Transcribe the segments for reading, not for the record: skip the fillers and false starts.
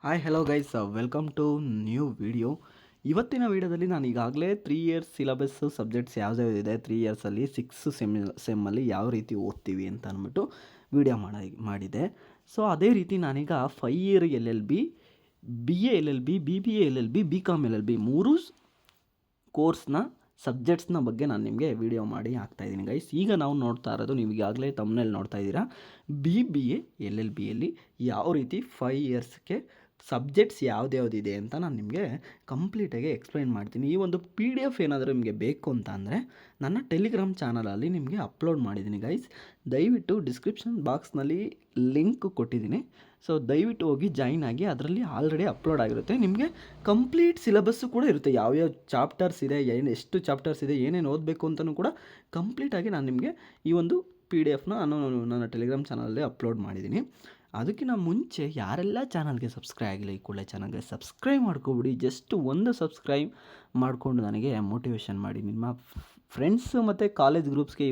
Hi hello guys, welcome to new video. ಇವತ್ತಿನ ವಿಡಿಯೋದಲ್ಲಿ ನಾನು ಈಗಾಗಲೇ 3 ಇಯರ್ಸ್ ಸಿಲಬಸ್ಸು ಸಬ್ಜೆಕ್ಟ್ಸ್ ಯಾವುದ್ಯಾವುದಿದೆ 3 ಇಯರ್ಸಲ್ಲಿ 6 ಸೆಮ್ಮಲ್ಲಿ ಯಾವ ರೀತಿ ಓದ್ತೀವಿ ಅಂತ ಅಂದ್ಬಿಟ್ಟು ವಿಡಿಯೋ ಮಾಡಿದೆ. ಸೊ ಅದೇ ರೀತಿ ನಾನೀಗ 5 year LLB, BA LLB, BBA LLB, BCom LLB ಮೂರು ಕೋರ್ಸ್ನ ಸಬ್ಜೆಕ್ಟ್ಸ್ನ ಬಗ್ಗೆ ನಾನು ನಿಮಗೆ ವಿಡಿಯೋ ಮಾಡಿ ಹಾಕ್ತಾಯಿದ್ದೀನಿ ಗೈಸ್. ಈಗ ನಾವು ನೋಡ್ತಾ ಇರೋದು, ನೀವು ಈಗಾಗಲೇ ತಮ್ಮನೇಲಿ ನೋಡ್ತಾ ಇದ್ದೀರಾ, BBA LLBಯಲ್ಲಿ ಯಾವ ರೀತಿ 5 ಇಯರ್ಸ್ಗೆ ಸಬ್ಜೆಕ್ಟ್ಸ್ ಯಾವುದ್ಯಾವುದಿದೆ ಅಂತ ನಾನು ನಿಮಗೆ ಕಂಪ್ಲೀಟಾಗಿ ಎಕ್ಸ್ಪ್ಲೈನ್ ಮಾಡ್ತೀನಿ. ಈ ಒಂದು PDF ಏನಾದರೂ ನಿಮಗೆ ಬೇಕು ಅಂತ ಅಂದರೆ ನನ್ನ ಟೆಲಿಗ್ರಾಮ್ ಚಾನಲಲ್ಲಿ ನಿಮಗೆ ಅಪ್ಲೋಡ್ ಮಾಡಿದ್ದೀನಿ ಗೈಸ್. ದಯವಿಟ್ಟು ಡಿಸ್ಕ್ರಿಪ್ಷನ್ ಬಾಕ್ಸ್ನಲ್ಲಿ ಲಿಂಕ್ ಕೊಟ್ಟಿದ್ದೀನಿ. ಸೊ ದಯವಿಟ್ಟು ಹೋಗಿ ಜಾಯಿನ್ ಆಗಿ, ಅದರಲ್ಲಿ ಆಲ್ರೆಡಿ ಅಪ್ಲೋಡ್ ಆಗಿರುತ್ತೆ. ನಿಮಗೆ ಕಂಪ್ಲೀಟ್ ಸಿಲೆಬಸ್ಸು ಕೂಡ ಇರುತ್ತೆ, ಯಾವ್ಯಾವ ಚಾಪ್ಟರ್ಸ್ ಇದೆ, ಎಷ್ಟು ಚಾಪ್ಟರ್ಸ್ ಇದೆ, ಏನೇನು ಓದಬೇಕು ಅಂತಲೂ ಕೂಡ ಕಂಪ್ಲೀಟಾಗಿ ನಾನು ನಿಮಗೆ ಈ ಒಂದು PDF ನಾನು ನನ್ನ ಟೆಲಿಗ್ರಾಮ್ ಚಾನಲಲ್ಲಿ ಅಪ್ಲೋಡ್ ಮಾಡಿದ್ದೀನಿ. ಅದಕ್ಕಿಂತ ಮುಂಚೆ ಯಾರೆಲ್ಲ ಚಾನಲ್ಗೆ ಸಬ್ಸ್ಕ್ರೈಬ್ ಆಗಿಲ್ಲ, ಈ ಕೂಡಲೇ ಚಾನಲ್ಗೆ ಸಬ್ಸ್ಕ್ರೈಬ್ ಮಾಡ್ಕೊಬಿಡಿ. ಜಸ್ಟ್ ಒಂದು ಸಬ್ಸ್ಕ್ರೈಬ್ ಮಾಡಿಕೊಂಡು ನನಗೆ ಮೋಟಿವೇಶನ್ ಮಾಡಿ. ನಿಮ್ಮ ಫ್ರೆಂಡ್ಸು ಮತ್ತು ಕಾಲೇಜ್ ಗ್ರೂಪ್ಸ್ಗೆ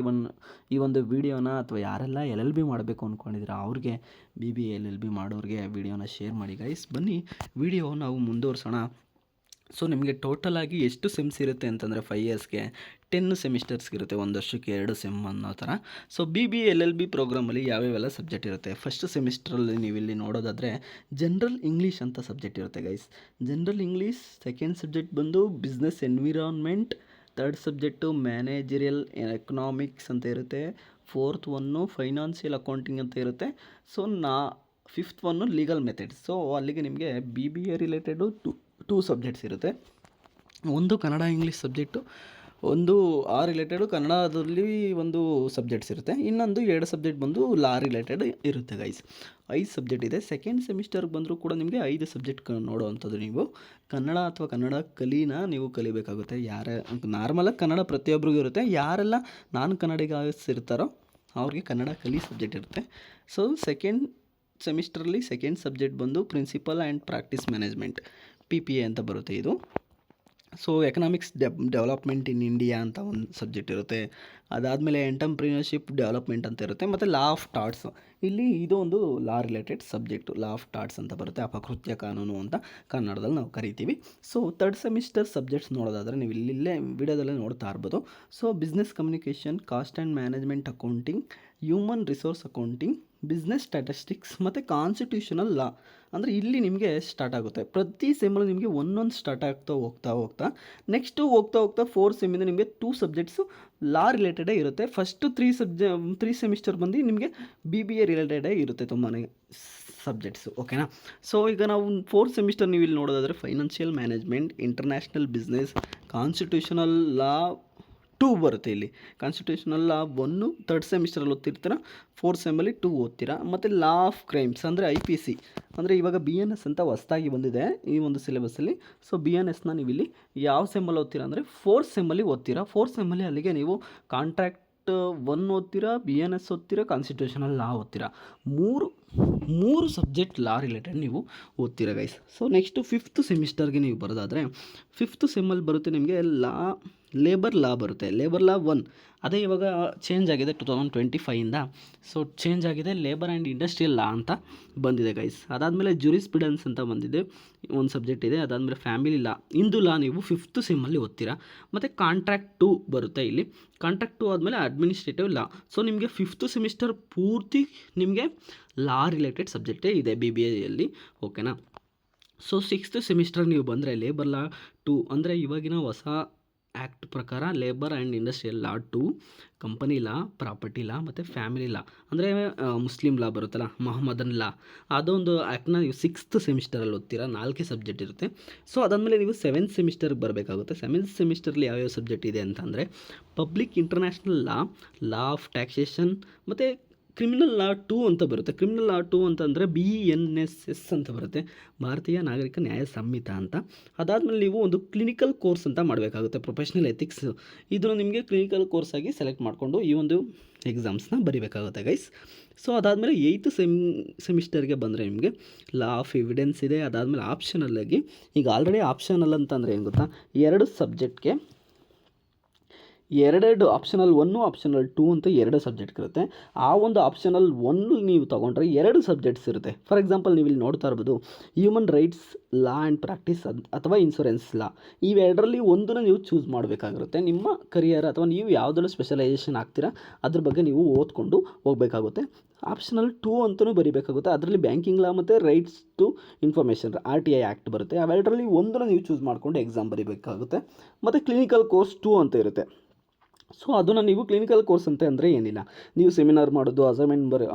ಈ ಒಂದು ವಿಡಿಯೋನ, ಅಥವಾ ಯಾರೆಲ್ಲ LLB ಮಾಡಬೇಕು ಅಂದ್ಕೊಂಡಿದ್ದೀರಾ ಅವ್ರಿಗೆ, BBA LLB ಮಾಡೋರಿಗೆ ವಿಡಿಯೋನ ಶೇರ್ ಮಾಡಿ ಗೈಸ್. ಬನ್ನಿ ವಿಡಿಯೋ ನಾವು ಮುಂದುವರ್ಸೋಣ. ಸೊ ನಿಮಗೆ ಟೋಟಲಾಗಿ ಎಷ್ಟು ಸೆಮ್ಸ್ ಇರುತ್ತೆ ಅಂತಂದರೆ 5 ಇಯರ್ಸ್ಗೆ 10 ಸೆಮಿಸ್ಟರ್ಸ್ಗಿರುತ್ತೆ, ಒಂದು ವರ್ಷಕ್ಕೆ 2 ಸೆಮ್ ಅನ್ನೋ ಥರ. ಸೊ BBA LLB ಪ್ರೋಗ್ರಾಮಲ್ಲಿ ಯಾವ್ಯಾವೆಲ್ಲ ಸಬ್ಜೆಕ್ಟ್ ಇರುತ್ತೆ. ಫಸ್ಟ್ ಸೆಮಿಸ್ಟ್ರಲ್ಲಿ ನೀವು ಇಲ್ಲಿ ನೋಡೋದಾದರೆ ಜನರಲ್ ಇಂಗ್ಲೀಷ್ ಅಂತ ಸಬ್ಜೆಕ್ಟ್ ಇರುತ್ತೆ guys. General English. Second subject ಬಂದು business environment. Third subject managerial economics ಅಂತ ಇರುತ್ತೆ. ಫೋರ್ತ್ ಒನ್ನು ಫೈನಾನ್ಷಿಯಲ್ ಅಕೌಂಟಿಂಗ್ ಅಂತ ಇರುತ್ತೆ. So fifth one legal methods. So ಅಲ್ಲಿಗೆ ನಿಮಗೆ BBA ರಿಲೇಟೆಡು ಟೂ ಸಬ್ಜೆಕ್ಟ್ಸ್ ಇರುತ್ತೆ. ಒಂದು ಕನ್ನಡ ಇಂಗ್ಲೀಷ್ ಸಬ್ಜೆಕ್ಟು, ಒಂದು ರಿಲೇಟೆಡು ಕನ್ನಡದಲ್ಲಿ ಒಂದು ಸಬ್ಜೆಕ್ಟ್ಸ್ ಇರುತ್ತೆ. ಇನ್ನೊಂದು 2 ಸಬ್ಜೆಕ್ಟ್ ಬಂದು ಲಾ ರಿಲೇಟೆಡ್ ಇರುತ್ತೆ ಗೈಸ್. 5 ಸಬ್ಜೆಕ್ಟ್ ಇದೆ. ಸೆಕೆಂಡ್ ಸೆಮಿಸ್ಟರ್ಗೆ ಬಂದರೂ ಕೂಡ ನಿಮಗೆ 5 ಸಬ್ಜೆಕ್ಟ್ ನೋಡೋವಂಥದ್ದು. ನೀವು ಕನ್ನಡ ಅಥವಾ ಕನ್ನಡ ನೀವು ಕಲಿಬೇಕಾಗುತ್ತೆ. ನಾರ್ಮಲಾಗಿ ಕನ್ನಡ ಪ್ರತಿಯೊಬ್ಬರಿಗೂ ಇರುತ್ತೆ. ಯಾರೆಲ್ಲ ನಾನು ಕನ್ನಡಿಗಸ್ ಇರ್ತಾರೋ ಅವ್ರಿಗೆ ಕನ್ನಡ ಸಬ್ಜೆಕ್ಟ್ ಇರುತ್ತೆ. ಸೊ ಸೆಕೆಂಡ್ ಸೆಮಿಸ್ಟ್ರಲ್ಲಿ ಸೆಕೆಂಡ್ ಸಬ್ಜೆಕ್ಟ್ ಬಂದು principle and practice management, PPA ಅಂತ ಬರುತ್ತೆ ಇದು. So economics development in India ಅಂತ ಒಂದು ಸಬ್ಜೆಕ್ಟ್ ಇರುತ್ತೆ. ಅದಾದಮೇಲೆ ಎಂಟರ್ಪ್ರಿನರ್ಶಿಪ್ ಡೆವಲಪ್ಮೆಂಟ್ ಅಂತ ಇರುತ್ತೆ. ಮತ್ತು ಲಾ ಆಫ್ ಟಾಟ್ಸ್, ಇಲ್ಲಿ ಇದು ಒಂದು law related subject. Law of torts ಅಂತ ಬರುತ್ತೆ, ಅಪಕೃತ್ಯ ಕಾನೂನು ಅಂತ ಕನ್ನಡದಲ್ಲಿ ನಾವು ಕರಿತೀವಿ. ಸೊ ಥರ್ಡ್ ಸೆಮಿಸ್ಟರ್ ಸಬ್ಜೆಕ್ಟ್ಸ್ ನೋಡೋದಾದರೆ ನೀವು ಇಲ್ಲೇ ವಿಡಿಯೋದಲ್ಲೇ ನೋಡ್ತಾ ಇರ್ಬೋದು. So business communication, cost and management accounting, human resource accounting, business statistics ಮತ್ತು ಕಾನ್ಸ್ಟಿಟ್ಯೂಷನಲ್ ಲಾ. ಅಂದರೆ ಇಲ್ಲಿ ನಿಮಗೆ ಸ್ಟಾರ್ಟ್ ಆಗುತ್ತೆ. ಪ್ರತಿ ಸೆಮ್ಮಲ್ಲಿ ನಿಮಗೆ ಒಂದೊಂದು ಸ್ಟಾರ್ಟ್ ಆಗ್ತಾ ಹೋಗ್ತಾ ನೆಕ್ಸ್ಟು ಹೋಗ್ತಾ 4th ಸೆಮ್ಮಿಂದ ನಿಮಗೆ 2 ಸಬ್ಜೆಕ್ಟ್ಸು ಲಾ ರಿಲೇಟೆಡೇ ಇರುತ್ತೆ. ಫಸ್ಟು 3 ಸೆಮಿಸ್ಟರ್ ಬಂದು ನಿಮಗೆ BBA ರಿಲೇಟೆಡೇ ಇರುತ್ತೆ ತುಂಬಾ ಸಬ್ಜೆಕ್ಟ್ಸು, ಓಕೆನಾ. ಸೊ ಈಗ ನಾವು 4th ಸೆಮಿಸ್ಟರ್ ನೀವು ಇಲ್ಲಿ ನೋಡೋದಾದರೆ financial management, international business, constitutional law 2 ಬರುತ್ತೆ. ಇಲ್ಲಿ ಕಾನ್ಸ್ಟಿಟ್ಯೂಷನಲ್ ಲಾ 1 ಥರ್ಡ್ ಸೆಮಿಸ್ಟರಲ್ಲಿ ಓದ್ತಿರ್ತೀರ, 4th ಸೆಮ್ಮಲ್ಲಿ 2 ಓದ್ತೀರಾ. ಮತ್ತು ಲಾ ಆಫ್ ಕ್ರೈಮ್ಸ್ ಅಂದರೆ IPC, ಅಂದರೆ ಇವಾಗ BNS ಅಂತ ಹೊಸದಾಗಿ ಬಂದಿದೆ ಈ ಒಂದು ಸಿಲೆಬಸ್ಸಲ್ಲಿ. ಸೊ BNSನ ನೀವು ಇಲ್ಲಿ ಯಾವ ಸೆಮ್ಮಲ್ಲಿ ಓದ್ತೀರಾ ಅಂದರೆ 4th ಸೆಮ್ಮಲ್ಲಿ ಓದ್ತೀರಾ. 4th ಸೆಮ್ಮಲ್ಲಿ ಅಲ್ಲಿಗೆ ನೀವು ಕಾಂಟ್ರಾಕ್ಟ್ 1 ಓದ್ತೀರಾ, BNS ಓದ್ತೀರಾ, ಕಾನ್ಸ್ಟಿಟ್ಯೂಷನಲ್ ಲಾ ಓದ್ತೀರಾ. ಮೂರು ಸಬ್ಜೆಕ್ಟ್ ಲಾ ರಿಲೇಟೆಡ್ ನೀವು ಓದ್ತೀರಾ ಗೈಸ್. ಸೊ ನೆಕ್ಸ್ಟು 5th ಸೆಮಿಸ್ಟರ್ಗೆ ನೀವು ಬರೋದಾದರೆ 5th ಸೆಮ್ಮಲ್ಲಿ ಬರುತ್ತೆ ನಿಮಗೆ ಲೇಬರ್ ಲಾ ಬರುತ್ತೆ. ಲೇಬರ್ ಲಾ 1 ಅದೇ ಇವಾಗ ಚೇಂಜ್ ಆಗಿದೆ 2025ಇಂದ. ಸೊ ಚೇಂಜ್ ಆಗಿದೆ, ಲೇಬರ್ ಆ್ಯಂಡ್ ಇಂಡಸ್ಟ್ರಿಯಲ್ ಲಾ ಅಂತ ಬಂದಿದೆ ಗೈಸ್. ಅದಾದಮೇಲೆ ಜೂರಿಸ್ಪ್ರುಡೆನ್ಸ್ ಅಂತ ಬಂದಿದೆ, ಒಂದು ಸಬ್ಜೆಕ್ಟ್ ಇದೆ. ಅದಾದಮೇಲೆ ಫ್ಯಾಮಿಲಿ ಲಾ, ಇಂದು ಲಾ ನೀವು 5th ಸೆಮ್ಮಲ್ಲಿ ಓದ್ತೀರಾ. ಮತ್ತು ಕಾಂಟ್ರಾಕ್ಟ್ 2 ಬರುತ್ತೆ ಇಲ್ಲಿ. ಕಾಂಟ್ರಾಕ್ಟ್ 2 ಆದಮೇಲೆ ಅಡ್ಮಿನಿಸ್ಟ್ರೇಟಿವ್ ಲಾ. ಸೊ ನಿಮಗೆ 5th ಸೆಮಿಸ್ಟರ್ ಪೂರ್ತಿ ನಿಮಗೆ ಲಾ ರಿಲೇಟೆಡ್ ಸಬ್ಜೆಕ್ಟೇ ಇದೆ BBAಯಲ್ಲಿ, ಓಕೆನಾ. ಸೊ 6th ಸೆಮಿಸ್ಟರ್ ನೀವು ಬಂದರೆ ಲೇಬರ್ ಲಾ 2 ಅಂದರೆ ಇವಾಗಿನ ಹೊಸ ಆ್ಯಕ್ಟ್ ಪ್ರಕಾರ labour and industrial law 2, company law, property law ಮತ್ತು ಫ್ಯಾಮಿಲಿ ಲಾ ಅಂದರೆ ಮುಸ್ಲಿಂ ಲಾ ಬರುತ್ತಲ್ಲ, ಮೊಹಮ್ಮದನ್ ಲಾ, ಅದೊಂದು ಆ್ಯಕ್ಟ್ನ ನೀವು 6th ಸೆಮಿಸ್ಟರಲ್ಲಿ ಓದ್ತೀರಾ. 4 ಸಬ್ಜೆಕ್ಟ್ ಇರುತ್ತೆ. ಸೊ ಅದಾದಮೇಲೆ ನೀವು 7th ಸೆಮಿಸ್ಟರ್ಗೆ ಬರಬೇಕಾಗುತ್ತೆ. 7th ಸೆಮಿಸ್ಟರ್ಲಿ ಯಾವ್ಯಾವ ಸಬ್ಜೆಕ್ಟ್ ಇದೆ ಅಂತಂದರೆ public international law, law of taxation ಮತ್ತು ಕ್ರಿಮಿನಲ್ ಲಾ 2 ಅಂತ ಬರುತ್ತೆ. ಕ್ರಿಮಿನಲ್ ಲಾ 2 ಅಂತಂದರೆ BNSS ಅಂತ ಬರುತ್ತೆ, ಭಾರತೀಯ ನಾಗರಿಕ ನ್ಯಾಯ ಸಂಹಿತ ಅಂತ. ಅದಾದಮೇಲೆ ನೀವು ಒಂದು ಕ್ಲಿನಿಕಲ್ ಕೋರ್ಸ್ ಅಂತ ಮಾಡಬೇಕಾಗುತ್ತೆ, ಪ್ರೊಫೆಷ್ನಲ್ ಎಥಿಕ್ಸ್. ಇದನ್ನು ನಿಮಗೆ ಕ್ಲಿನಿಕಲ್ ಕೋರ್ಸಾಗಿ ಸೆಲೆಕ್ಟ್ ಮಾಡಿಕೊಂಡು ಈ ಒಂದು ಎಕ್ಸಾಮ್ಸ್ನ ಬರೀಬೇಕಾಗುತ್ತೆ ಗೈಸ್. ಸೊ ಅದಾದಮೇಲೆ 8th ಸೆಮಿಸ್ಟರ್ಗೆ ಬಂದರೆ ನಿಮಗೆ ಲಾ ಆಫ್ ಎವಿಡೆನ್ಸ್ ಇದೆ. ಅದಾದಮೇಲೆ ಆಪ್ಷನಲ್ಲಾಗಿ, ಈಗ ಆಲ್ರೆಡಿ ಆಪ್ಷನಲ್ ಅಂತಂದರೆ ಏನು ಗೊತ್ತಾ, 2 ಸಬ್ಜೆಕ್ಟ್ಗೆ ಎರಡೆರಡು ಆಪ್ಷನಲ್ 1 ಆಪ್ಷನಲ್ 2 ಅಂತ 2 ಸಬ್ಜೆಕ್ಟ್ ಇರುತ್ತೆ. ಆ ಒಂದು ಆಪ್ಷನಲ್ 1 ನೀವು ತೊಗೊಂಡ್ರೆ 2 ಸಬ್ಜೆಕ್ಟ್ಸ್ ಇರುತ್ತೆ. ಫಾರ್ ಎಕ್ಸಾಂಪಲ್ ನೀವು ಇಲ್ಲಿ ನೋಡ್ತಾ ಇರ್ಬೋದು, human rights law and practice ಅಥವಾ ಇನ್ಶೂರೆನ್ಸ್ ಲಾ, ಇವೆರಡರಲ್ಲಿ ಒಂದನ್ನು ನೀವು ಚೂಸ್ ಮಾಡಬೇಕಾಗಿರುತ್ತೆ. ನಿಮ್ಮ ಕರಿಯರ್ ಅಥವಾ ನೀವು ಯಾವುದರಲ್ಲಿ ಸ್ಪೆಷಲೈಸೇಷನ್ ಆಗ್ತೀರಾ ಅದ್ರ ಬಗ್ಗೆ ನೀವು ಓದ್ಕೊಂಡು ಹೋಗಬೇಕಾಗುತ್ತೆ. ಆಪ್ಷನಲ್ 2 ಅಂತಲೂ ಬರೀಬೇಕಾಗುತ್ತೆ. ಅದರಲ್ಲಿ ಬ್ಯಾಂಕಿಂಗ್ ಲಾ ಮತ್ತು rights to information RTI act ಬರುತ್ತೆ. ಅವೆರಡರಲ್ಲಿ ಒಂದನ್ನು ನೀವು ಚೂಸ್ ಮಾಡಿಕೊಂಡು ಎಕ್ಸಾಮ್ ಬರೀಬೇಕಾಗುತ್ತೆ. ಮತ್ತು ಕ್ಲಿನಿಕಲ್ ಕೋರ್ಸ್ 2 ಅಂತ ಇರುತ್ತೆ. ಸೊ ಅದನ್ನು ನೀವು ಕ್ಲಿನಿಕಲ್ ಕೋರ್ಸ್ ಅಂತ ಅಂದರೆ ಏನಿಲ್ಲ, ನೀವು ಸೆಮಿನಾರ್ ಮಾಡೋದು,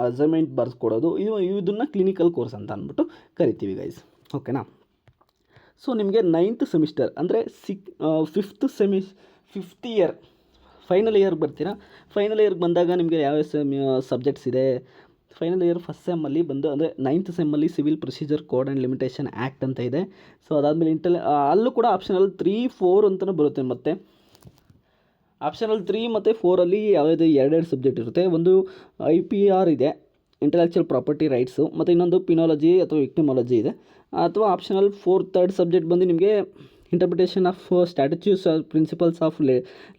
ಅಸೈನ್ಮೆಂಟ್ ಬರ್ಸ್ಕೊಡೋದು, ಇದನ್ನು ಕ್ಲಿನಿಕಲ್ ಕೋರ್ಸ್ ಅಂತ ಅಂದ್ಬಿಟ್ಟು ಕರಿತೀವಿ ಗೈಸ್. ಓಕೆನಾ? ಸೊ ನಿಮಗೆ 9th ಸೆಮಿಸ್ಟರ್ ಅಂದರೆ ಫಿಫ್ತ್ ಇಯರ್ ಫೈನಲ್ ಇಯರ್ಗೆ ಬರ್ತೀರಾ. ಫೈನಲ್ ಇಯರ್ಗೆ ಬಂದಾಗ ನಿಮಗೆ ಯಾವ್ಯಾವ ಸಬ್ಜೆಕ್ಟ್ಸ್ ಇದೆ, ಫೈನಲ್ ಇಯರ್ ಫಸ್ಟ್ ಸೆಮ್ಮಲ್ಲಿ ಬಂದು ಅಂದರೆ 9th ಸೆಮ್ಮಲ್ಲಿ civil procedure code and limitation act ಅಂತ ಇದೆ. ಸೊ ಅದಾದಮೇಲೆ ಅಲ್ಲೂ ಕೂಡ ಆಪ್ಷನಲ್ 3, 4 ಅಂತಲೂ ಬರುತ್ತೆ. ಮತ್ತು ಆಪ್ಷನಲ್ 3 ಮತ್ತು 4ಅಲ್ಲಿ ಯಾವುದೇ ಎರಡೆರಡು ಸಬ್ಜೆಕ್ಟ್ ಇರುತ್ತೆ. ಒಂದು IPR ಇದೆ, ಇಂಟೆಲೆಕ್ಚುವಲ್ ಪ್ರಾಪರ್ಟಿ ರೈಟ್ಸು, ಮತ್ತು ಇನ್ನೊಂದು ಪಿನಾಲಜಿ ಅಥವಾ ವಿಕ್ಟಿಮಾಲಜಿ ಇದೆ. ಅಥವಾ ಆಪ್ಷನಲ್ 4 ಥರ್ಡ್ ಸಬ್ಜೆಕ್ಟ್ ಬಂದು ನಿಮಗೆ interpretation of statutes principles of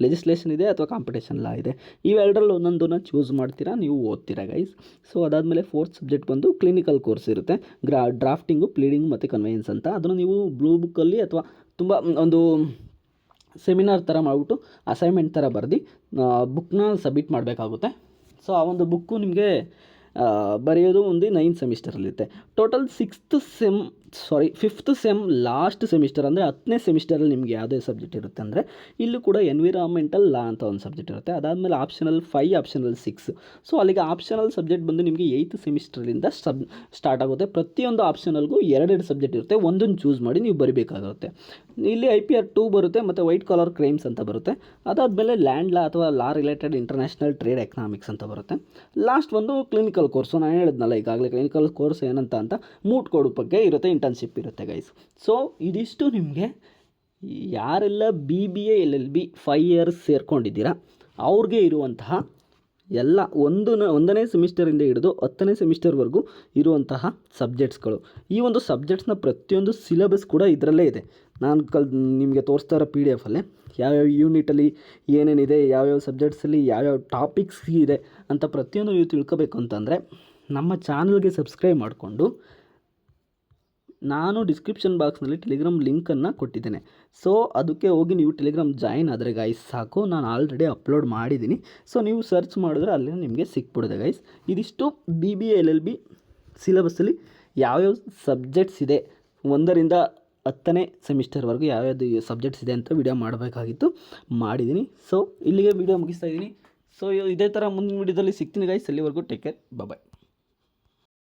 legislation ಇದೆ, ಅಥವಾ ಕಾಂಪಿಟೇಷನ್ ಲಾ ಇದೆ. ಇವೆರಡರಲ್ಲಿ ಒಂದೊಂದನ್ನು ಚೂಸ್ ಮಾಡ್ತೀರಾ, ನೀವು ಓದ್ತೀರಾ ಗೈಸ್. ಸೊ ಅದಾದಮೇಲೆ 4th ಸಬ್ಜೆಕ್ಟ್ ಬಂದು ಕ್ಲಿನಿಕಲ್ ಕೋರ್ಸ್ ಇರುತ್ತೆ. ಡ್ರಾಫ್ಟಿಂಗು, ಪ್ಲೀಡಿಂಗ್ ಮತ್ತು ಕನ್ವೆಯನ್ಸ್ ಅಂತ. ಅದನ್ನು ನೀವು ಬ್ಲೂ ಬುಕ್ಕಲ್ಲಿ ಅಥವಾ ತುಂಬ ಒಂದು ಸೆಮಿನಾರ್ ಥರ ಮಾಡಿಬಿಟ್ಟು ಅಸೈನ್ಮೆಂಟ್ ಥರ ಬರೆದು ಬುಕ್ನ ಸಬ್ಮಿಟ್ ಮಾಡಬೇಕಾಗುತ್ತೆ. ಸೊ ಆ ಒಂದು ಬುಕ್ಕು ನಿಮಗೆ ಬರೆಯೋದು ಒಂದು 9th ಸೆಮಿಸ್ಟರಲ್ಲಿರುತ್ತೆ. Total 5th sem last semester ಅಂದರೆ 10ನೇ ಸೆಮಿಸ್ಟರಲ್ಲಿ ನಿಮಗೆ ಯಾವುದೇ ಸಬ್ಜೆಕ್ಟ್ ಇರುತ್ತೆ ಅಂದರೆ ಇಲ್ಲೂ ಕೂಡ ಎನ್ವಿರಾನ್ಮೆಂಟಲ್ ಲಾ ಅಂತ ಒಂದು ಸಬ್ಜೆಕ್ಟ್ ಇರುತ್ತೆ. ಅದಾದಮೇಲೆ ಆಪ್ಷನಲ್ 5, ಆಪ್ಷನಲ್ 6. ಸೊ ಅಲ್ಲಿಗೆ ಆಪ್ಷನಲ್ ಸಬ್ಜೆಕ್ಟ್ ಬಂದು ನಿಮಗೆ 8th ಸೆಮಿಸ್ಟರಿಂದ ಸ್ಟಾರ್ಟ್ ಆಗುತ್ತೆ. ಪ್ರತಿಯೊಂದು ಆಪ್ಷನಲ್ಗೂ ಎರಡೆರಡು ಸಬ್ಜೆಕ್ಟ್ ಇರುತ್ತೆ, ಒಂದನ್ನು ಚೂಸ್ ಮಾಡಿ ನೀವು ಬರೀಬೇಕಾಗುತ್ತೆ. ಇಲ್ಲಿ IPR 2 ಬರುತ್ತೆ ಮತ್ತು ವೈಟ್ ಕಾಲರ್ ಕ್ರೈಮ್ಸ್ ಅಂತ ಬರುತ್ತೆ. ಅದಾದಮೇಲೆ ಲ್ಯಾಂಡ್ ಲಾ ಅಥವಾ ಲಾ ರಿಲೇಟೆಡ್ ಇಂಟರ್ನ್ಯಾಷನಲ್ ಟ್ರೇಡ್ ಎಕನಾಮಿಕ್ಸ್ ಅಂತ ಬರುತ್ತೆ. ಲಾಸ್ಟ್ ಒಂದು ಕ್ಲಿನಿಕಲ್ ಕೋರ್ಸು, ನಾನು ಹೇಳಿದ್ನಲ್ಲ ಈಗಾಗಲೇ ಕ್ಲಿನಿಕಲ್ ಕೋರ್ಸ್ ಏನಂತ ಮೂಟ್ ಕೋಡ್ ಬಗ್ಗೆ ಇರುತ್ತೆ, ಇಂಟರ್ನ್ಶಿಪ್ ಇರುತ್ತೆ ಗೈಸ್. ಸೊ ಇದಿಷ್ಟು ನಿಮಗೆ ಯಾರೆಲ್ಲ BBA LLB 5 ಇಯರ್ಸ್ ಸೇರ್ಕೊಂಡಿದ್ದೀರಾ ಅವ್ರಿಗೆ ಇರುವಂತಹ ಎಲ್ಲ 1ನೇ ಸೆಮಿಸ್ಟರಿಂದ ಹಿಡಿದು 10ನೇ ಸೆಮಿಸ್ಟರ್ವರೆಗೂ ಇರುವಂತಹ ಸಬ್ಜೆಕ್ಟ್ಸ್ಗಳು. ಈ ಒಂದು ಸಬ್ಜೆಕ್ಟ್ಸ್ನ ಪ್ರತಿಯೊಂದು ಸಿಲೆಬಸ್ ಕೂಡ ಇದರಲ್ಲೇ ಇದೆ. ನಾನು ನಿಮಗೆ ತೋರಿಸ್ತಾ ಇರೋ PDF-ಅಲ್ಲೇ ಯಾವ್ಯಾವ ಯೂನಿಟಲ್ಲಿ ಏನೇನಿದೆ, ಯಾವ್ಯಾವ ಸಬ್ಜೆಕ್ಟ್ಸಲ್ಲಿ ಯಾವ್ಯಾವ ಟಾಪಿಕ್ಸ್ ಇದೆ ಅಂತ ಪ್ರತಿಯೊಂದು ನೀವು ತಿಳ್ಕೊಬೇಕು ಅಂತಂದರೆ ನಮ್ಮ ಚಾನಲ್ಗೆ ಸಬ್ಸ್ಕ್ರೈಬ್ ಮಾಡಿಕೊಂಡು, ನಾನು ಡಿಸ್ಕ್ರಿಪ್ಷನ್ ಬಾಕ್ಸ್ನಲ್ಲಿ ಟೆಲಿಗ್ರಾಮ್ ಲಿಂಕನ್ನು ಕೊಟ್ಟಿದ್ದೇನೆ. ಸೊ ಅದಕ್ಕೆ ಹೋಗಿ ನೀವು ಟೆಲಿಗ್ರಾಮ್ ಜಾಯಿನ್ ಆದರೆ ಗೈಸ್ ಸಾಕು, ನಾನು ಆಲ್ರೆಡಿ ಅಪ್ಲೋಡ್ ಮಾಡಿದ್ದೀನಿ. ಸೊ ನೀವು ಸರ್ಚ್ ಮಾಡಿದ್ರೆ ಅಲ್ಲಿ ನಿಮಗೆ ಸಿಕ್ಬಿಡುತ್ತೆ ಗೈಸ್. ಇದಿಷ್ಟು BBA LLB ಸಿಲೆಬಸ್ಸಲ್ಲಿ ಯಾವ್ಯಾವ ಸಬ್ಜೆಕ್ಟ್ಸ್ ಇದೆ, 1ರಿಂದ 10ನೇ ಸೆಮಿಸ್ಟರ್ವರೆಗೂ ಯಾವ್ಯಾವುದು ಸಬ್ಜೆಕ್ಟ್ಸ್ ಇದೆ ಅಂತ ವಿಡಿಯೋ ಮಾಡಬೇಕಾಗಿತ್ತು, ಮಾಡಿದ್ದೀನಿ. ಸೊ ಇಲ್ಲಿಗೆ ವಿಡಿಯೋ ಮುಗಿಸ್ತಾ ಇದ್ದೀನಿ. ಸೊ ಇದೇ ಥರ ಮುಂದಿನ ವಿಡಿಯೋದಲ್ಲಿ ಸಿಗ್ತೀನಿ ಗೈಸ್. ಅಲ್ಲಿವರೆಗೂ ಟೇಕ್ ಕೇರ್, ಬಾಯ್.